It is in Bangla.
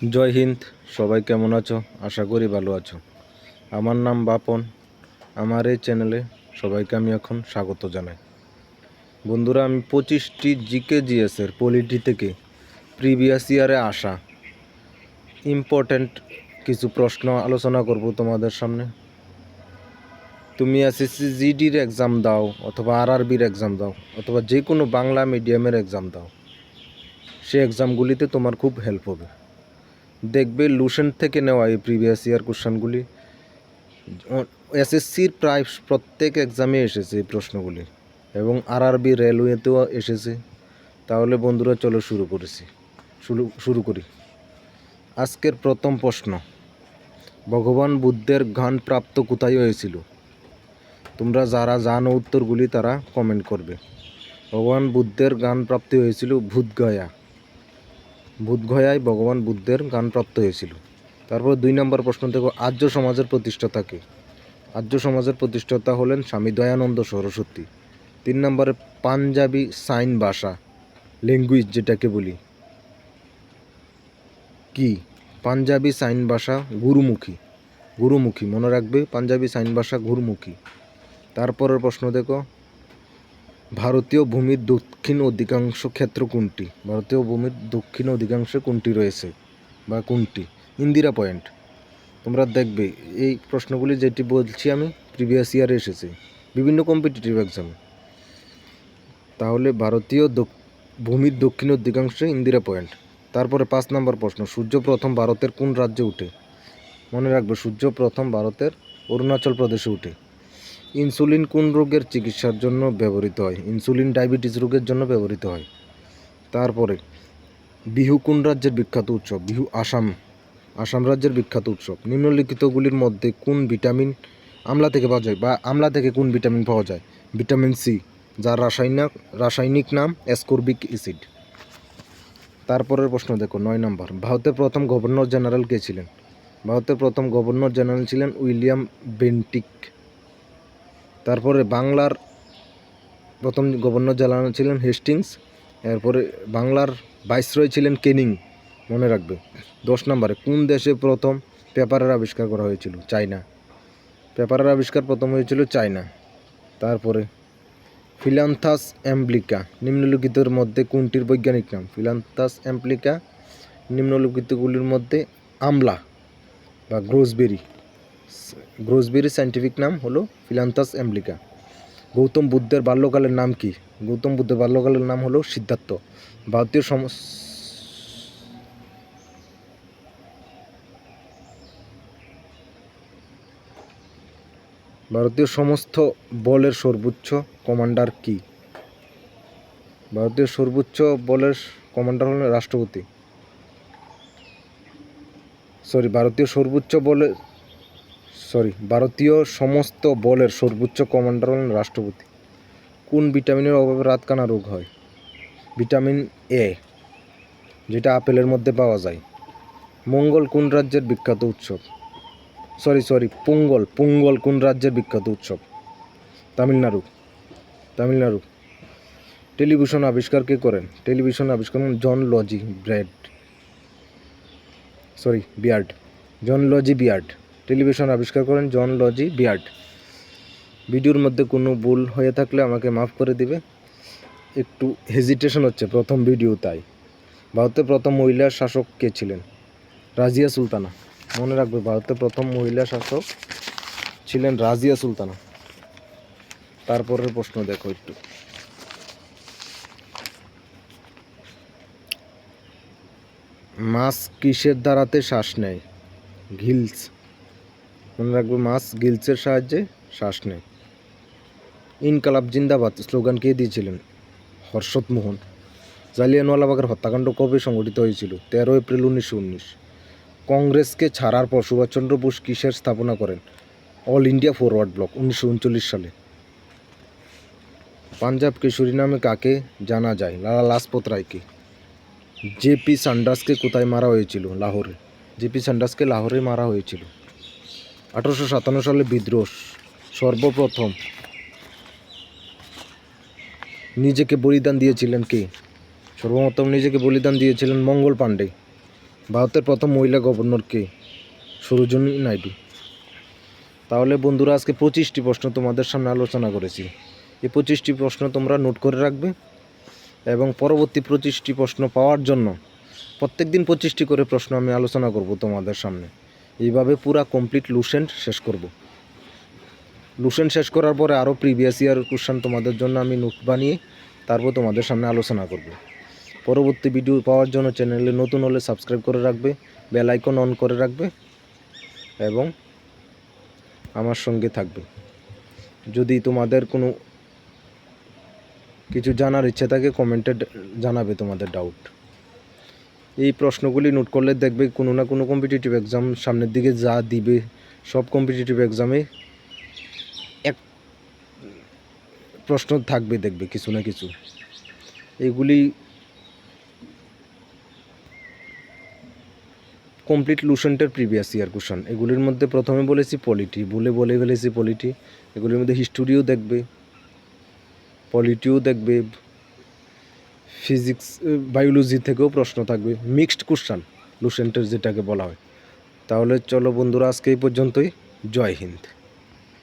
জয় হিন্দ। সবাই কেমন আছো? আশা করি ভালো আছো। আমার নাম বাপন। আমার এই চ্যানেলে সবাইকে আমি এখন স্বাগত জানাই। বন্ধুরা, আমি 25টি জিকে জিএসের পলিটি থেকে প্রিভিয়াস ইয়ারে আসা ইম্পর্ট্যান্ট কিছু প্রশ্ন আলোচনা করব তোমাদের সামনে। তুমি এসএসসি জিডির এক্সাম দাও, অথবা আরআরবির এক্সাম দাও, অথবা যে কোনো বাংলা মিডিয়ামের এক্সাম দাও, সে এক্সামগুলিতে তোমার খুব হেল্প হবে। দেখবে লুসেন্ট থেকে নেওয়া এই প্রিভিয়াস ইয়ার কোশ্চেনগুলি এসএসসির প্রায় প্রত্যেক এক্সামে এসেছে এই প্রশ্নগুলি, এবং আরআরবি রেলওয়েতেও এসেছে। তাহলে বন্ধুরা, চলো শুরু করি। আজকের প্রথম প্রশ্ন, ভগবান বুদ্ধের জ্ঞান প্রাপ্ত কোথায় হয়েছিল? তোমরা যারা জানো উত্তরগুলি তারা কমেন্ট করবে। ভগবান বুদ্ধের জ্ঞান প্রাপ্তি হয়েছিল বুধগয়ায় ভগবান বুদ্ধের জ্ঞান প্রাপ্ত হয়েছিল। তারপর 2 নম্বর প্রশ্ন দেখো, আর্য সমাজের প্রতিষ্ঠাতা কে? আর্য সমাজের প্রতিষ্ঠাতা হলেন স্বামী দয়ানন্দ সরস্বতী। 3 নম্বরে পাঞ্জাবি সাইন ভাষা, ল্যাঙ্গুয়েজ যেটাকে বলি, কি? পাঞ্জাবি সাইন ভাষা গুরুমুখী, মনে রাখবে, পাঞ্জাবি সাইন ভাষা গুরুমুখী। তারপরের প্রশ্ন দেখো, ভারতীয় ভূমির দক্ষিণ অধিকাংশ ক্ষেত্র কোনটি? ভারতীয় ভূমির দক্ষিণ অধিকাংশে কোনটি রয়েছে বা কোনটি? ইন্দিরা পয়েন্ট। তোমরা দেখবে এই প্রশ্নগুলি যেটি বলছি আমি প্রিভিয়াস ইয়ারে এসেছে বিভিন্ন কম্পিটিটিভ এক্সামে। তাহলে ভারতীয় ভূমির দক্ষিণ অধিকাংশে ইন্দিরা পয়েন্ট। তারপরে 5 নম্বর প্রশ্ন, সূর্য প্রথম ভারতের কোন রাজ্যে উঠে? মনে রাখবে, সূর্য প্রথম ভারতের অরুণাচল প্রদেশে উঠে। ইনসুলিন কোন রোগের চিকিৎসার জন্য ব্যবহৃত হয়? ইনসুলিন ডায়াবেটিস রোগের জন্য ব্যবহৃত হয়। তারপরে বিহু কোন রাজ্যের বিখ্যাত উৎসব? বিহু আসাম রাজ্যের বিখ্যাত উৎসব। নিম্নলিখিতগুলির মধ্যে কোন ভিটামিন আমলা থেকে পাওয়া যায়, বা আমলা থেকে কোন ভিটামিন পাওয়া যায়? ভিটামিন সি, যার রাসায়নিক নাম অ্যাসকর্বিক অ্যাসিড। তারপরের প্রশ্ন দেখো, 9 নম্বর, ভারতের প্রথম গভর্নর জেনারেল কে ছিলেন? ভারতের প্রথম গভর্নর জেনারেল ছিলেন উইলিয়াম বেন্টিক। তারপরে বাংলার প্রথম গভর্নর জেনারেল ছিলেন হেস্টিংস। এরপরে বাংলার ভাইসরয় ছিলেন ক্যানিং, মনে রাখবে। 10 নম্বরে, কোন দেশে প্রথম পেপারের আবিষ্কার করা হয়েছিল? চায়না। পেপারের আবিষ্কার প্রথম হয়েছিল চায়না। তারপরে ফিলান্থাস অ্যাম্ব্লিকা নিম্নলিখিতের মধ্যে কোনটির বৈজ্ঞানিক নাম? ফিলান্থাস অ্যাম্ব্লিকা নিম্নলিখিতগুলির মধ্যে আমলা বা গ্রোসবেরি সায়েন্টিফিক নাম হলো ফিলান্থাস অ্যাম্ব্লিকা। গৌতম বুদ্ধের বাল্যকালের নাম কি? গৌতম বুদ্ধের বাল্যকালের নাম হলো সিদ্ধার্থ। ভারতীয় সমস্ত বলের সর্বোচ্চ কমান্ডার কি? ভারতীয় সর্বোচ্চ বলের কমান্ডার হলেন রাষ্ট্রপতি। ভারতীয় সমস্ত বলের সর্বোচ্চ কমান্ডার হলেন রাষ্ট্রপতি। কোন ভিটামিনের অভাবে রাতকানা রোগ হয়? ভিটামিন এ, যেটা আপেলের মধ্যে পাওয়া যায়। মঙ্গল কোন রাজ্যের বিখ্যাত উৎসব? পুঙ্গল কোন রাজ্যের বিখ্যাত উৎসব? তামিলনাড়ু। টেলিভিশন আবিষ্কার কে করেন? টেলিভিশন আবিষ্কার করেন জন লজি বিয়ার্ড। টেলিভিশন আবিষ্কার করেন জন লজি বিয়ার্ড। ভিডিওর মধ্যে কোনো ভুল হয়ে থাকলে আমাকে মাফ করে দিবে, একটু হেজিটেশন হচ্ছে, প্রথম ভিডিও তাই। ভারতের প্রথম মহিলা শাসক কে ছিলেন? রাজিয়া সুলতানা। মনে রাখবে, ভারতের প্রথম মহিলা শাসক ছিলেন রাজিয়া সুলতানা। তারপরের প্রশ্ন দেখো একটু, মাছ কিসের দ্বারাতে শ্বাস নেয়? গিলস। মনে রাখবে, মাছ গিলসের সাহায্যে শ্বাস নেয়। ইনকালাব জিন্দাবাদ স্লোগান কে দিয়েছিলেন? হর্ষদ মোহন। জালিয়ানওয়ালাবাগের হত্যাকাণ্ড কবে সংঘটিত হয়েছিল? 13 এপ্রিল 1919। কংগ্রেসকে ছাড়ার পর সুভাষচন্দ্র বোস কিসের স্থাপনা করেন? অল ইন্ডিয়া ফরওয়ার্ড ব্লক, 1939 সালে। পাঞ্জাব কেশরী নামে কাকে জানা যায়? লালা লাজপত রায়কে। জেপি সান্ডার্সকে কোথায় মারা হয়েছিল? লাহোরে। জেপি সান্ডার্সকে লাহোরে মারা হয়েছিল। 1857 সালে বিদ্রোহ সর্বপ্রথম নিজেকে বলিদান দিয়েছিলেন কে? সর্বপ্রথম নিজেকে বলিদান দিয়েছিলেন মঙ্গল পাণ্ডে। ভারতের প্রথম মহিলা গভর্নর কে? সরোজিনী নাইডু। তাহলে বন্ধুরা আজকে 25টি প্রশ্ন তোমাদের সামনে আলোচনা করেছি। এই 25টি প্রশ্ন তোমরা নোট করে রাখবে এবং পরবর্তী 25টি প্রশ্ন পাওয়ার জন্য প্রত্যেক দিন 25টি করে প্রশ্ন আমি আলোচনা করব তোমাদের সামনে। এইভাবে পুরা কমপ্লিট লুসেন্ট শেষ করব। লুসেন্ট শেষ করার পরে আরও প্রিভিয়াস ইয়ার কোশ্চেন তোমাদের জন্য আমি নোট বানিয়ে তারপর তোমাদের সামনে আলোচনা করব। পরবর্তী ভিডিও পাওয়ার জন্য চ্যানেলে নতুন হলে সাবস্ক্রাইব করে রাখবে, বেল আইকন অন করে রাখবে এবং আমার সঙ্গে থাকবে। যদি তোমাদের কোনো কিছু জানার ইচ্ছে থাকে কমেন্টে জানাবে তোমাদের ডাউট। এই প্রশ্নগুলি নোট করলে দেখবে কোনো না কোনো কম্পিটিটিভ এক্সাম সামনের দিকে যা দিবে সব কম্পিটিটিভ এক্সামে এক প্রশ্ন থাকবে, দেখবে কিছু না কিছু। এগুলি কমপ্লিট লুসেন্টের প্রিভিয়াস ইয়ার কোশ্চেন। এগুলির মধ্যে প্রথমে বলেছি পলিটি, বলে ফেলেছি পলিটি। এগুলির মধ্যে হিস্টোরিও দেখবে, পলিটিও দেখবে, ফিজিক্স বায়োলজি থেকেও প্রশ্ন থাকবে, মিক্সড কোশ্চেন লুসেন্টের যেটাকে বলা হয়। তাহলে চলো বন্ধুরা আজকে এই পর্যন্তই। জয় হিন্দ।